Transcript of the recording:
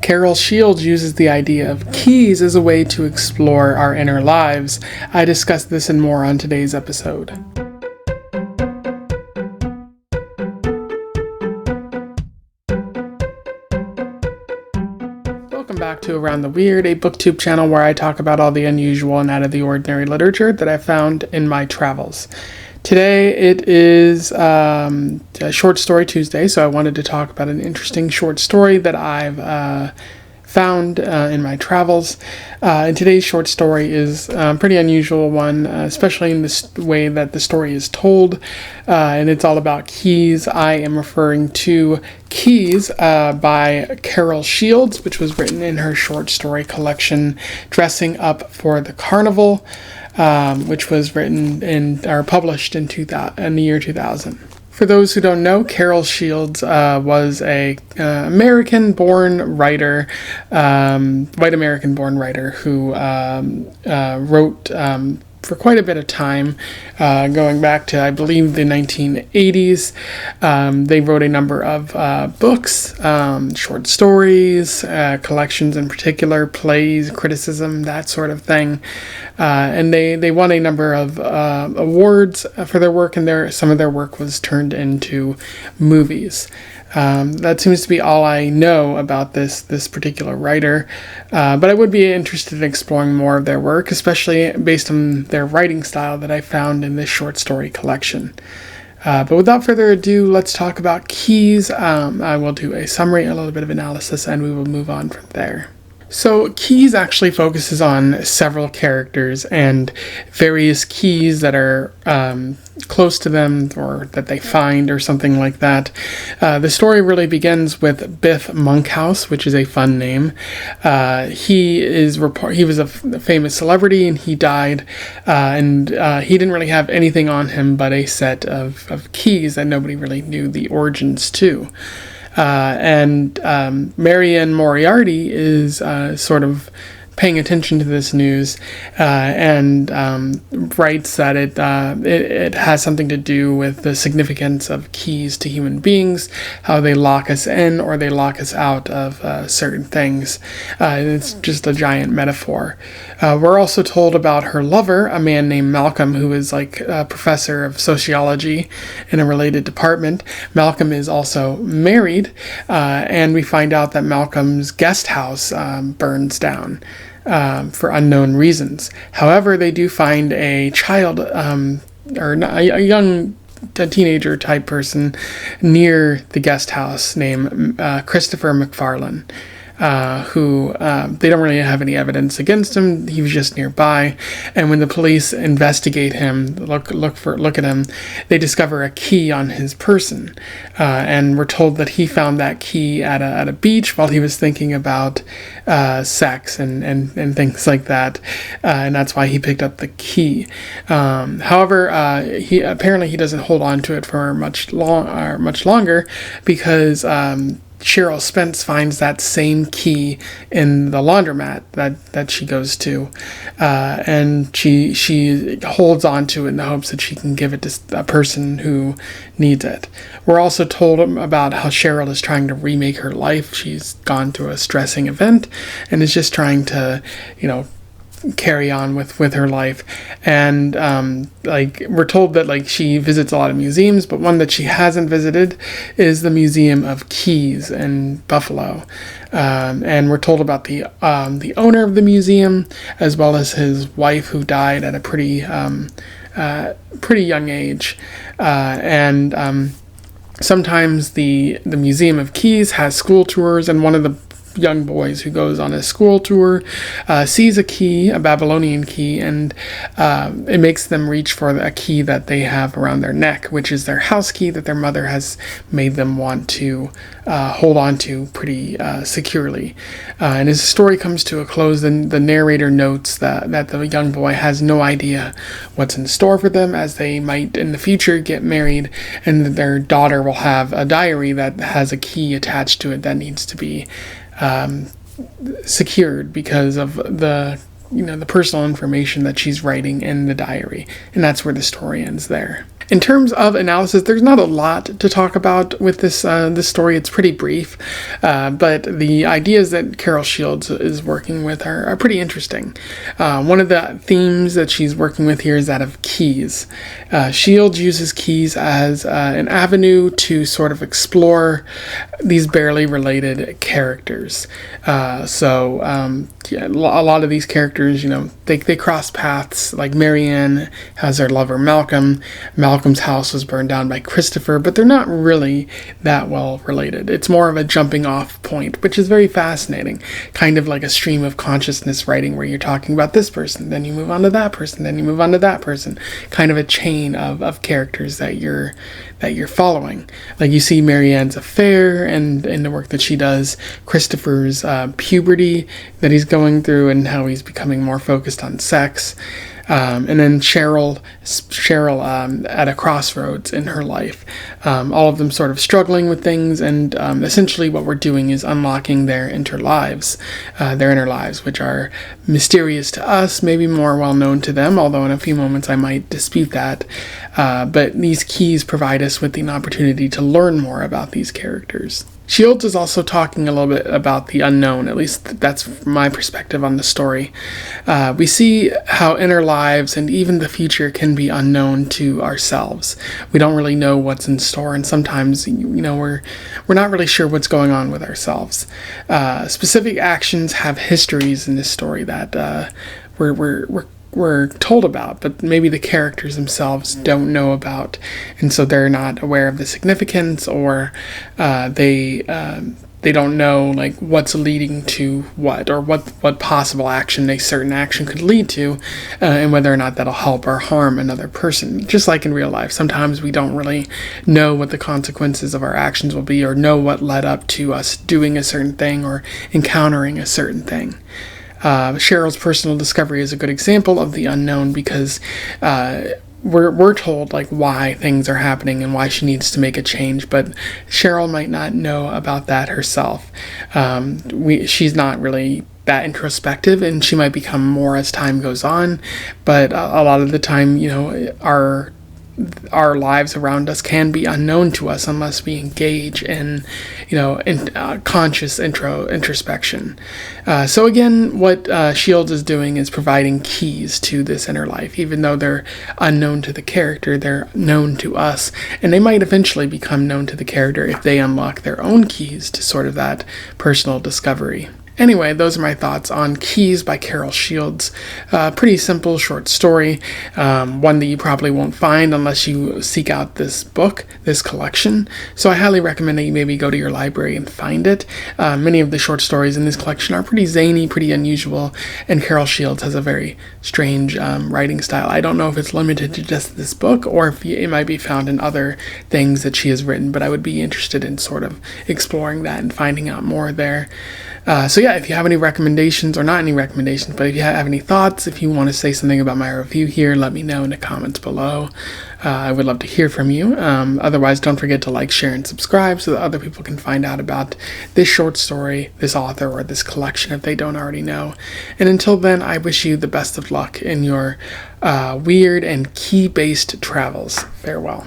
Carol Shields uses the idea of keys as a way to explore our inner lives. I discuss this and more on today's episode. Welcome back to Around the Weird, a booktube channel where I talk about all the unusual and out of the ordinary literature that I found in my travels. Today it is a Short Story Tuesday, so I wanted to talk about an interesting short story that I've found in my travels. And today's short story is a pretty unusual one, especially in the way that the story is told, and it's all about keys. I am referring to Keys by Carol Shields, which was written in her short story collection Dressing Up for the Carnival, which was written or published in the year 2000. For those who don't know, Carol Shields was a American-born writer, white American-born writer who wrote for quite a bit of time, going back to, I believe, the 1980s. They wrote a number of books, short stories, collections in particular, plays, criticism, that sort of thing. And they won a number of awards for their work, and some of their work was turned into movies. That seems to be all I know about this particular writer, but I would be interested in exploring more of their work, especially based on their writing style that I found in this short story collection. But without further ado, let's talk about Keys. I will do a summary, a little bit of analysis, and we will move on from there. So Keys actually focuses on several characters and various keys that are close to them or that they find or something like that. The story really begins with Biff Monkhouse, which is a fun name. He was a famous celebrity, and he died, and he didn't really have anything on him but a set of keys that nobody really knew the origins to. And Marianne Moriarty is sort of paying attention to this news and writes that it has something to do with the significance of keys to human beings, how they lock us in or they lock us out of certain things. It's just a giant metaphor. We're also told about her lover, a man named Malcolm, who is like a professor of sociology in a related department. Malcolm is also married, and we find out that Malcolm's guest house burns down for unknown reasons. However, they do find a child, or a young teenager type person near the guest house named Christopher McFarlane. Who they don't really have any evidence against him. He was just nearby, and when the police investigate him, look at him, they discover a key on his person, and we're told that he found that key at a beach while he was thinking about sex and things like that, and that's why he picked up the key. However, he doesn't hold on to it for much longer because Cheryl Spence finds that same key in the laundromat that she goes to, and she holds on to it in the hopes that she can give it to a person who needs it. We're also told about how Cheryl is trying to remake her life. She's gone through a stressing event and is just trying to, carry on with her life, and we're told that she visits a lot of museums, but one that she hasn't visited is the Museum of Keys in Buffalo, and we're told about the owner of the museum as well as his wife, who died at a pretty young age, and sometimes the Museum of Keys has school tours, and one of the young boys who goes on a school tour sees a key, a Babylonian key, and it makes them reach for a key that they have around their neck, which is their house key that their mother has made them want to hold on to pretty securely. And as the story comes to a close, then the narrator notes that the young boy has no idea what's in store for them, as they might in the future get married, and that their daughter will have a diary that has a key attached to it that needs to be secured because of the the personal information that she's writing in the diary, and that's where the story ends there. In terms of analysis, there's not a lot to talk about with this story. It's pretty brief, but the ideas that Carol Shields is working with are pretty interesting. One of the themes that she's working with here is that of keys. Shields uses keys as an avenue to sort of explore these barely related characters. A lot of these characters, they cross paths. Like Marianne has her lover Malcolm. Malcolm's house was burned down by Christopher, but they're not really that well related. It's more of a jumping off point, which is very fascinating. Kind of like a stream of consciousness writing where you're talking about this person, then you move on to that person, then you move on to that person. Kind of a chain of characters that you're following. Like you see Marianne's affair and the work that she does, Christopher's puberty that he's going through and how he's becoming more focused on sex. And then Cheryl at a crossroads in her life. All of them sort of struggling with things, and essentially what we're doing is unlocking their inner lives, which are mysterious to us, maybe more well known to them, although in a few moments I might dispute that. But these keys provide us with an opportunity to learn more about these characters. Shields is also talking a little bit about the unknown, at least that's my perspective on the story. We see how inner lives and even the future can be unknown to ourselves. We don't really know what's in store, and sometimes, we're not really sure what's going on with ourselves. Specific actions have histories in this story that we're told about, but maybe the characters themselves don't know about, and so they're not aware of the significance, or they don't know like what's leading to what, or what possible action a certain action could lead to, and whether or not that'll help or harm another person. Just like in real life, sometimes we don't really know what the consequences of our actions will be, or know what led up to us doing a certain thing or encountering a certain thing. Cheryl's personal discovery is a good example of the unknown, because we're told like why things are happening and why she needs to make a change, but Cheryl might not know about that herself. She's not really that introspective, and she might become more as time goes on, but a lot of the time, our lives around us can be unknown to us unless we engage in conscious introspection. So again, what Shields is doing is providing keys to this inner life. Even though they're unknown to the character, they're known to us, and they might eventually become known to the character if they unlock their own keys to sort of that personal discovery. Anyway, those are my thoughts on Keys by Carol Shields. Pretty simple, short story. One that you probably won't find unless you seek out this book, this collection. So I highly recommend that you maybe go to your library and find it. Many of the short stories in this collection are pretty zany, pretty unusual, and Carol Shields has a very strange writing style. I don't know if it's limited to just this book or if it might be found in other things that she has written, but I would be interested in sort of exploring that and finding out more there. So yeah, if you have any recommendations, or not any recommendations, but if you have any thoughts, if you want to say something about my review here, let me know in the comments below. I would love to hear from you. Otherwise, don't forget to like, share, and subscribe so that other people can find out about this short story, this author, or this collection if they don't already know. And until then, I wish you the best of luck in your weird and key-based travels. Farewell.